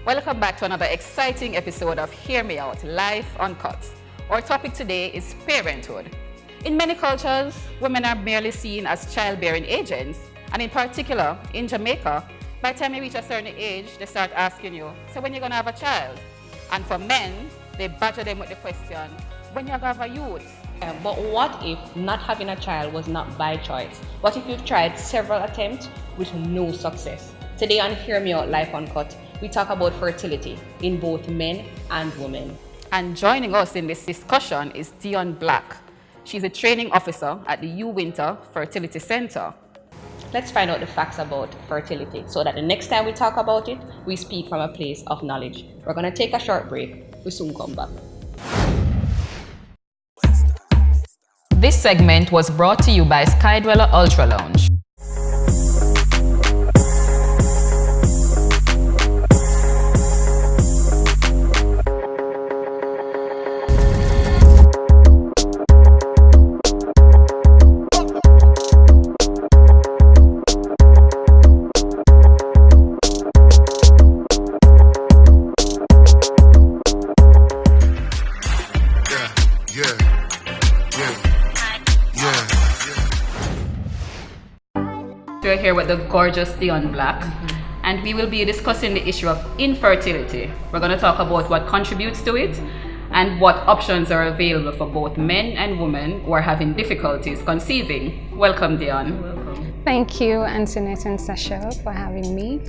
Welcome back to another exciting episode of Hear Me Out, Life Uncut. Our topic today is parenthood. In many cultures, women are merely seen as childbearing agents, and in particular, in Jamaica, by the time you reach a certain age, they start asking you, so when you're going to have a child? And for men, they badger them with the question, when you're going to have a youth? But what if not having a child was not by choice? What if you've tried several attempts with no success? Today on Hear Me Out Life Uncut, we talk about fertility in both men and women. And joining us in this discussion is Dion Black. She's a training officer at the U Winter Fertility Center. Let's find out the facts about fertility so that the next time we talk about it, we speak from a place of knowledge. We're going to take a short break. We'll soon come back. This segment was brought to you by Skydweller Ultra Lounge. We're here with the gorgeous Dion Black, and we will be discussing the issue of infertility. We're going to talk about what contributes to it and what options are available for both men and women who are having difficulties conceiving. Welcome, Dion. Welcome. Thank you, Antoinette and Sasha, for having me.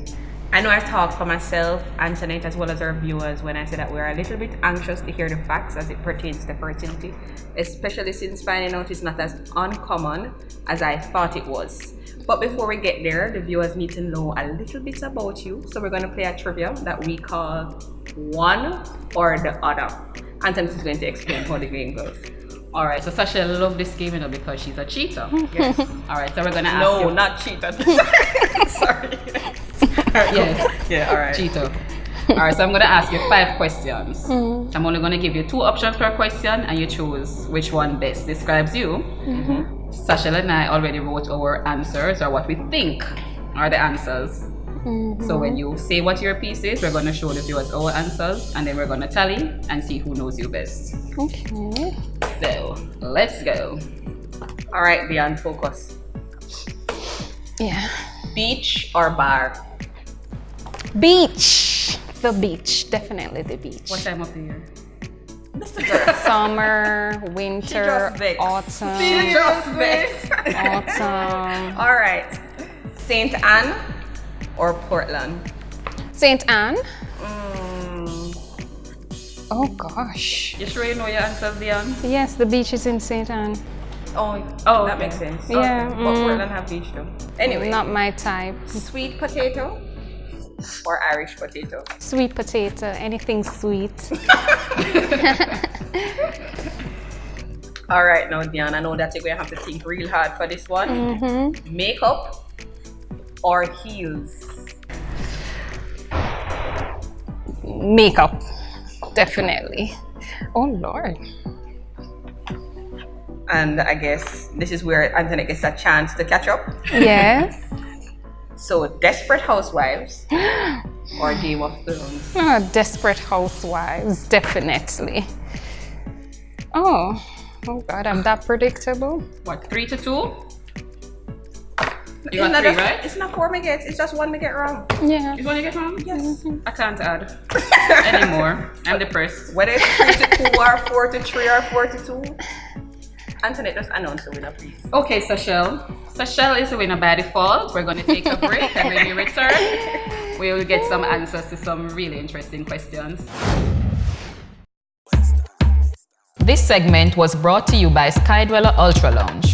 I know I talk for myself, Antoinette, as well as our viewers when I say that we're a little bit anxious to hear the facts as it pertains to fertility, especially since finding out it's not as uncommon as I thought it was. But before we get there, the viewers need to know a little bit about you. So we're going to play a trivia that we call One or the Other. Antoinette is going to explain how the game goes. All right, so Sasha loves this game, because she's a cheater. Yes. All right, so we're going to ask No, you. not cheater. Sorry. Yes. Yeah, all right. Cheater. All right, so I'm going to ask you 5 questions. I'm only going to give you 2 options per question, and you choose which one best describes you. Sasha and I already wrote our answers, or what we think are the answers. So when you say what your piece is, we're going to show the viewers our answers, and then we're going to tally and see who knows you best. Okay. So let's go. All right, Dion, focus. Yeah. Beach or bar? Beach. The beach. Definitely the beach. What time of the year? Summer, winter, She just vexed. autumn. She just vexed. Autumn. All right. St. Anne or Portland? St. Anne. Oh gosh. You sure you know your answers, Dion? Yes, the beach is in St. Anne. Oh, Oh, that okay. makes sense. Yeah, But Portland have beach too. Anyway, Not my type. sweet potato or Irish potato? Sweet potato. Anything sweet. All right, now Dion, I know that you're going to have to think real hard for this one. Makeup or heels? Makeup. Definitely. Oh Lord. And I guess this is where Antoinette gets a chance to catch up. Yes. So, Desperate Housewives or Game of Thrones? Oh, Desperate Housewives, definitely. Oh God, I'm that predictable. What, 3-2? You It's got not 3, just- right? It's not 4 me gets, it's just 1 me get wrong. Yeah. You want to get wrong? Yes. I can't add anymore. I'm depressed. Whether it's 3-2 or 4-3 or 4-2, Antoinette, just announce the winner, please. Okay, Sashel. Sashel is the winner by default. We're going to take a break, and when we return, we will get some answers to some really interesting questions. This segment was brought to you by Skydweller Ultra Lounge.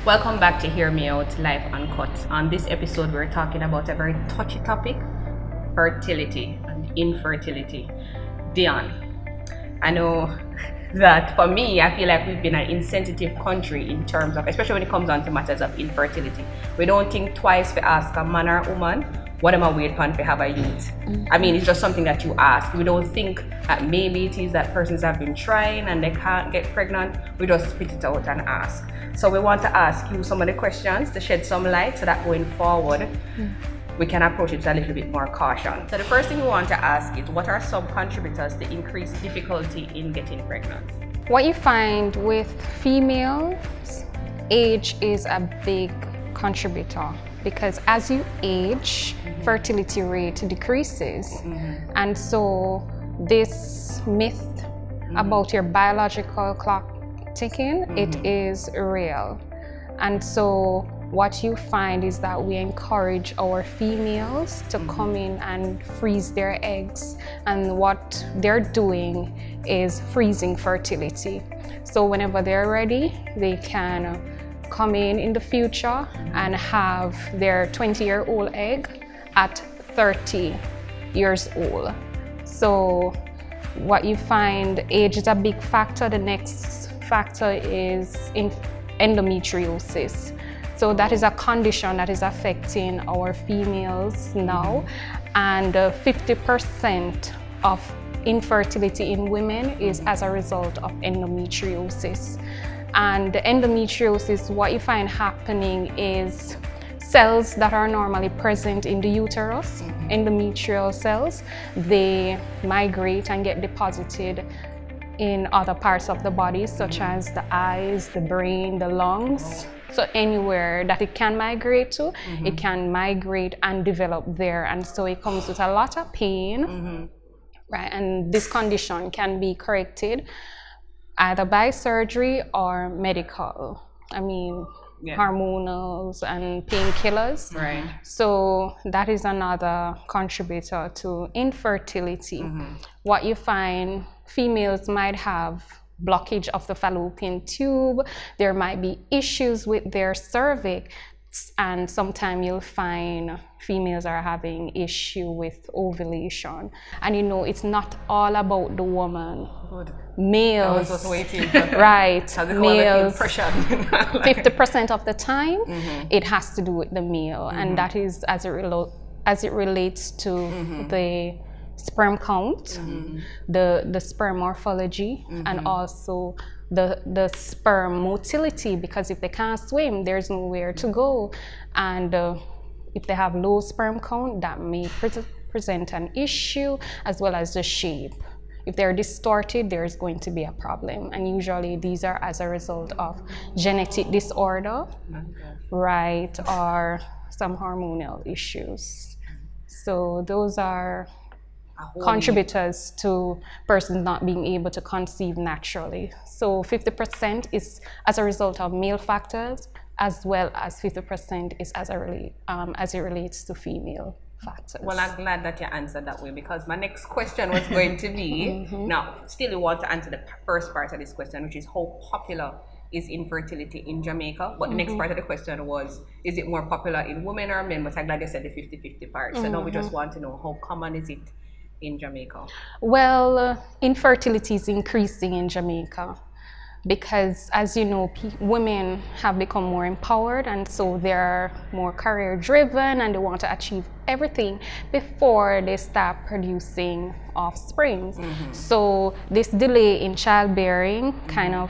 Welcome back to Hear Me Out Live Uncut. On this episode, we're talking about a very touchy topic, fertility and infertility. Dion, I know that for me, I feel like we've been an insensitive country in terms of, especially when it comes on to matters of infertility. We don't think twice to ask a man or woman, what am I waiting for to have a youth? I mean, it's just something that you ask. We don't think that maybe it is that persons have been trying and they can't get pregnant. We just spit it out and ask. So we want to ask you some of the questions to shed some light so that going forward, we can approach it with a little bit more caution. So the first thing we want to ask is, what are some contributors to increased difficulty in getting pregnant? What you find with females, age is a big contributor, because as you age, fertility rate decreases. And so this myth about your biological clock ticking, it is real. And so what you find is that we encourage our females to come in and freeze their eggs, and what they're doing is freezing fertility. So whenever they're ready, they can come in the future and have their 20-year-old egg at 30 years old. So what you find, age is a big factor. The next factor is endometriosis. So that is a condition that is affecting our females now, and 50% of infertility in women is as a result of endometriosis. And endometriosis, what you find happening is cells that are normally present in the uterus, endometrial cells, they migrate and get deposited in other parts of the body, such as the eyes, the brain, the lungs. So anywhere that it can migrate to, it can migrate and develop there. And so it comes with a lot of pain, right? And this condition can be corrected either by surgery or medical. I mean, hormonals and painkillers. Right. So that is another contributor to infertility. What you find, females might have blockage of the fallopian tube, there might be issues with their cervix, and sometimes you'll find females are having issue with ovulation. And you know, it's not all about the woman. Good. Males, I was just waiting. right, males, 50% of the time, it has to do with the male, and that is as it relates to the sperm count, the sperm morphology, and also the sperm motility, because if they can't swim, there's nowhere to go. And if they have low sperm count, that may present an issue, as well as the shape. If they're distorted, there's going to be a problem. And usually these are as a result of genetic disorder, right, or some hormonal issues. So those are contributors to persons not being able to conceive naturally. So 50% is as a result of male factors, as well as 50% is as it relates to female factors. Well, I'm glad that you answered that way, because my next question was going to be, now, still you want to answer the first part of this question, which is how popular is infertility in Jamaica? But the next part of the question was, is it more popular in women or men? But I'm glad you said the 50-50 part. So now we just want to know, how common is it in Jamaica? Well, infertility is increasing in Jamaica because, as you know, women have become more empowered, and so they're more career driven, and they want to achieve everything before they start producing offspring. So this delay in childbearing kind of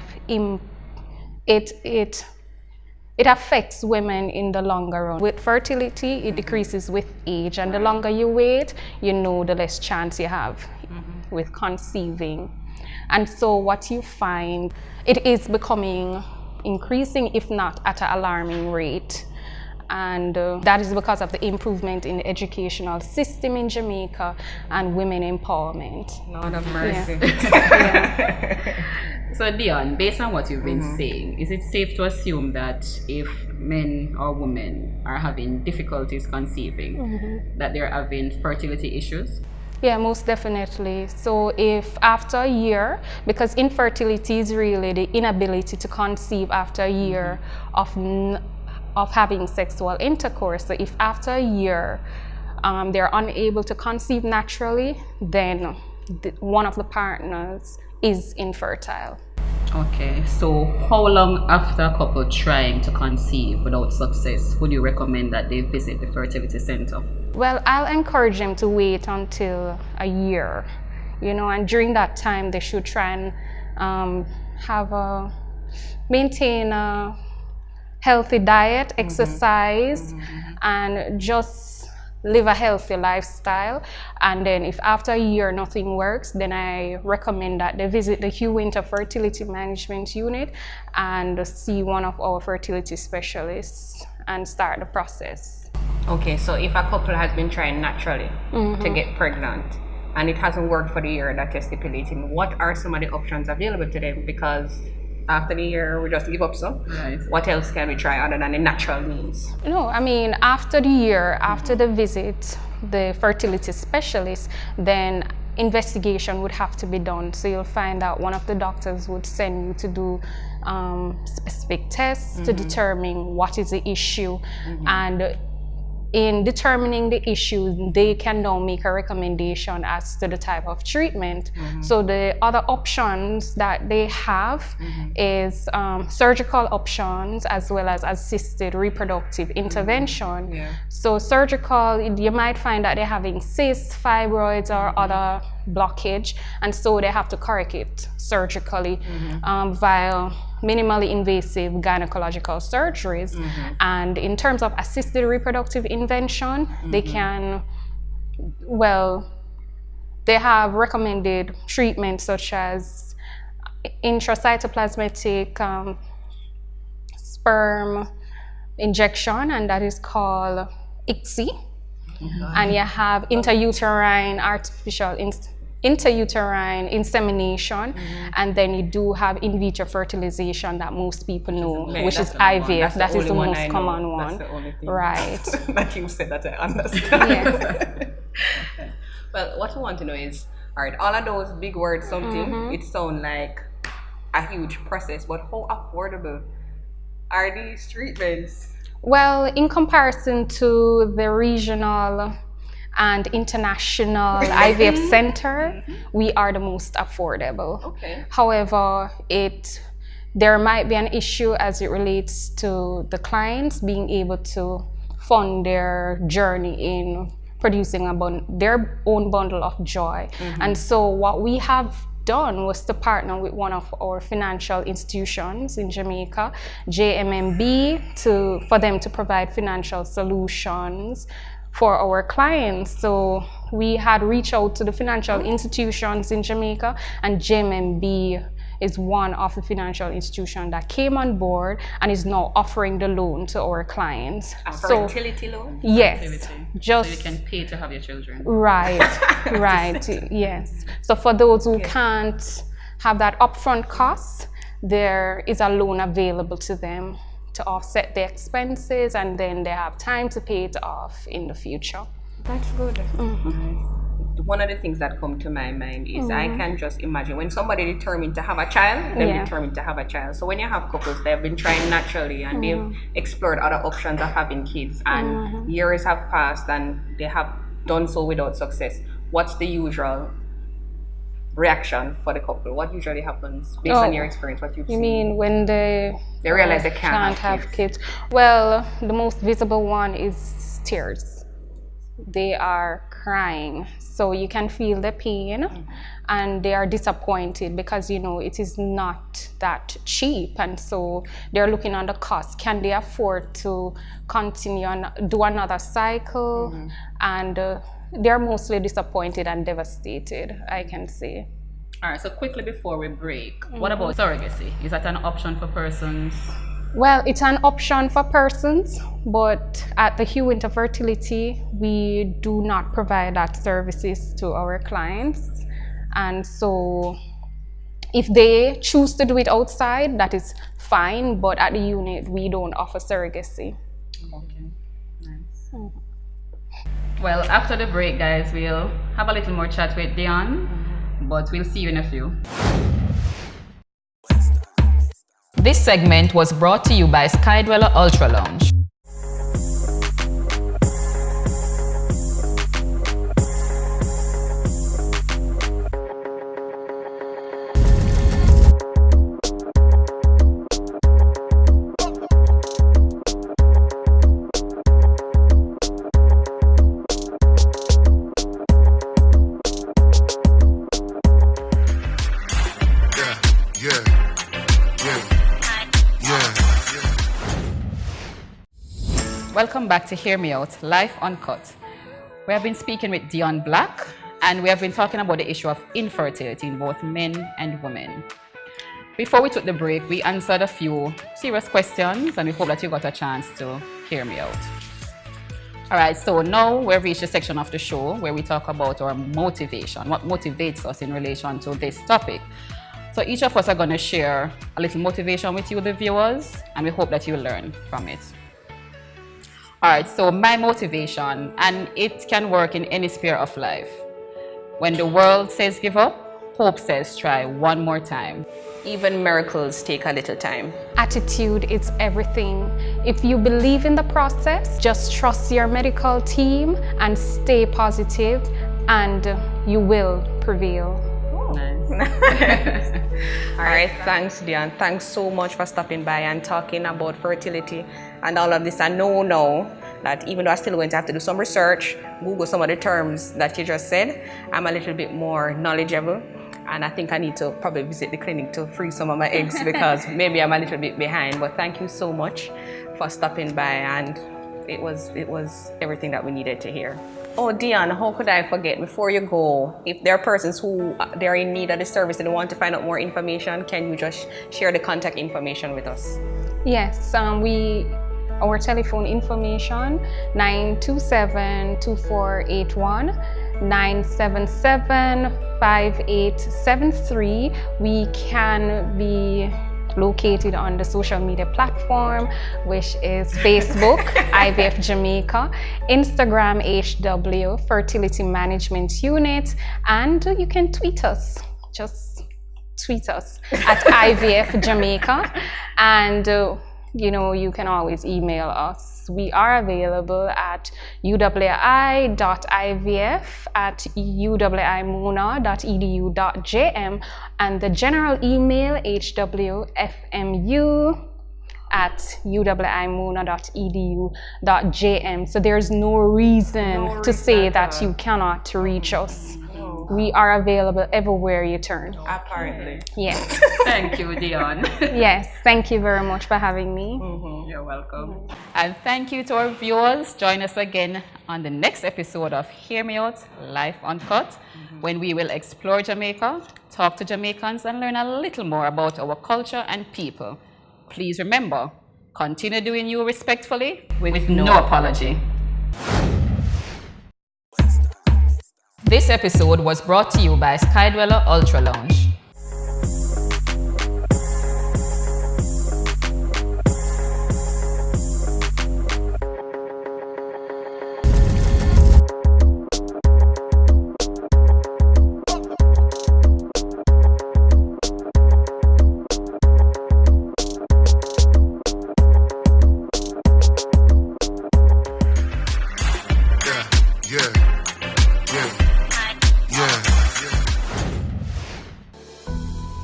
it affects women in the longer run. With fertility, it decreases with age, and the longer you wait, you know, the less chance you have with conceiving. And so what you find, it is becoming increasing, if not at an alarming rate. And that is because of the improvement in the educational system in Jamaica and women empowerment. Lord of mercy. So Dion, based on what you've been saying, is it safe to assume that if men or women are having difficulties conceiving, that they're having fertility issues? Yeah, most definitely. So if after a year, because infertility is really the inability to conceive after a year of having sexual intercourse. So if after a year they're unable to conceive naturally, then one of the partners is infertile. Okay, so how long after a couple trying to conceive without success would you recommend that they visit the fertility center? Well, I'll encourage them to wait until a year, and during that time they should try and maintain a healthy diet, exercise, and just live a healthy lifestyle. And then if after a year nothing works, then I recommend that they visit the Hugh Winter Fertility Management Unit and see one of our fertility specialists and start the process. Okay, so if a couple has been trying naturally to get pregnant and it hasn't worked for the year that you're stipulating, what are some of the options available to them? Because after the year, we just give up some. Right. What else can we try other than the natural means? No, I mean, after the year, after the visit, the fertility specialist, then investigation would have to be done. So you'll find out one of the doctors would send you to do specific tests to determine what is the issue. And in determining the issue, they can now make a recommendation as to the type of treatment. So the other options that they have is surgical options as well as assisted reproductive intervention. So surgical, you might find that they're having cysts, fibroids, or other blockage, and so they have to correct it surgically via minimally invasive gynecological surgeries. And in terms of assisted reproductive intervention, they can, they have recommended treatments such as intracytoplasmatic sperm injection, and that is called ICSI. And you have intrauterine insemination, and then you do have in vitro fertilization that most people know, which is IVF. That is the most common one. That's the only thing. Right. That you said that I understand. Yes. Well, what we want to know is, all right, all of those big words, it sounds like a huge process, but how affordable are these treatments? Well, in comparison to the regional and international IVF center, we are the most affordable. Okay. However, there might be an issue as it relates to the clients being able to fund their journey in producing their own bundle of joy. And so what we have done was to partner with one of our financial institutions in Jamaica, JMMB, for them to provide financial solutions for our clients. So we had reached out to the financial institutions in Jamaica, and JMMB is one of the financial institutions that came on board and is now offering the loan to our clients. A fertility loan? Yes. So you can pay to have your children. Right, right, yes. So for those who can't have that upfront cost, there is a loan available to them to offset the expenses, and then they have time to pay it off in the future. That's good. One of the things that come to my mind is I can just imagine when somebody determined to have a child, they're determined to have a child. So when you have couples, they've been trying naturally and they've explored other options of having kids, and years have passed and they have done so without success. What's the usual reaction for the couple? What usually happens based on your experience, what you've seen? You mean when they realize they can't have kids? Well, the most visible one is tears. They are crying, so you can feel the pain, and they are disappointed because it is not that cheap, and so they're looking on the cost. Can they afford to continue and do another cycle? And they're mostly disappointed and devastated, I can say. All right, so quickly before we break, what about surrogacy? Is that an option for persons? Well, it's an option for persons, but at the Hugh Winter Fertility, we do not provide that services to our clients. And so if they choose to do it outside, that is fine, but at the unit, we don't offer surrogacy. Okay, nice. Well, after the break, guys, we'll have a little more chat with Dion, but we'll see you in a few. This segment was brought to you by Skydweller Ultra Lounge. Welcome back to Hear Me Out, Life Uncut. We have been speaking with Dion Black, and we have been talking about the issue of infertility in both men and women. Before we took the break, we answered a few serious questions, and we hope that you got a chance to hear me out. All right, so now we've reached the section of the show where we talk about our motivation, what motivates us in relation to this topic. So each of us are going to share a little motivation with you, the viewers, and we hope that you learn from it. All right, so my motivation, and it can work in any sphere of life. When the world says give up, hope says try one more time. Even miracles take a little time. Attitude is everything. If you believe in the process, just trust your medical team and stay positive, and you will prevail. Nice. All right, thanks, Dion. Thanks so much for stopping by and talking about fertility and all of this. I know now that even though I'm still going to have to do some research, Google some of the terms that you just said, I'm a little bit more knowledgeable. And I think I need to probably visit the clinic to freeze some of my eggs because maybe I'm a little bit behind. But thank you so much for stopping by, and it was everything that we needed to hear. Oh, Dion, how could I forget, before you go, if there are persons who they're in need of the service and want to find out more information, can you just share the contact information with us? Yes, our telephone information 927-2481, 977-5873. We can be located on the social media platform, which is Facebook, IVF Jamaica, Instagram, HW, Fertility Management Unit, and you can tweet us. Just tweet us at IVF Jamaica, and you can always email us. We are available at uwai.ivf@uwimuna.edu.jm, and the general email hwfmu@uwimuna.edu.jm. So there's no reason to say that you cannot reach us. We are available everywhere you turn. Apparently. Yes. Thank you, Dion. Yes, thank you very much for having me. You're welcome. And thank you to our viewers. Join us again on the next episode of Hear Me Out, Life Uncut, when we will explore Jamaica, talk to Jamaicans, and learn a little more about our culture and people. Please remember, continue doing you respectfully with no apology. This episode was brought to you by Skydweller Ultra Lounge.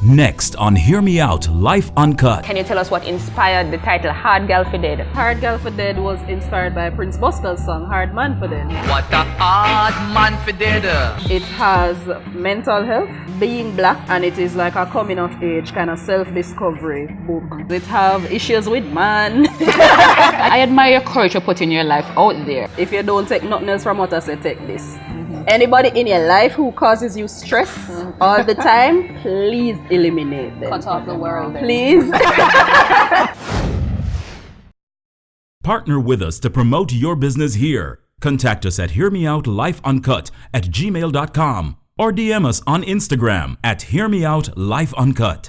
Next on Hear Me Out, Life Uncut. Can you tell us what inspired the title Hard Gal for Dead? Hard Gal for Dead was inspired by Prince Buster's song Hard Man for Dead. What a hard man for dead. It has mental health, being black, and it is like a coming of age kind of self-discovery book. It have issues with man. I admire your courage for putting your life out there. If you don't take nothing else from what I say, take this. Anybody in your life who causes you stress all the time, please eliminate them. Cut off the world. Please. Partner with us to promote your business here. Contact us at hearmeoutlifeuncut@gmail.com or DM us on Instagram at hearmeoutlifeuncut.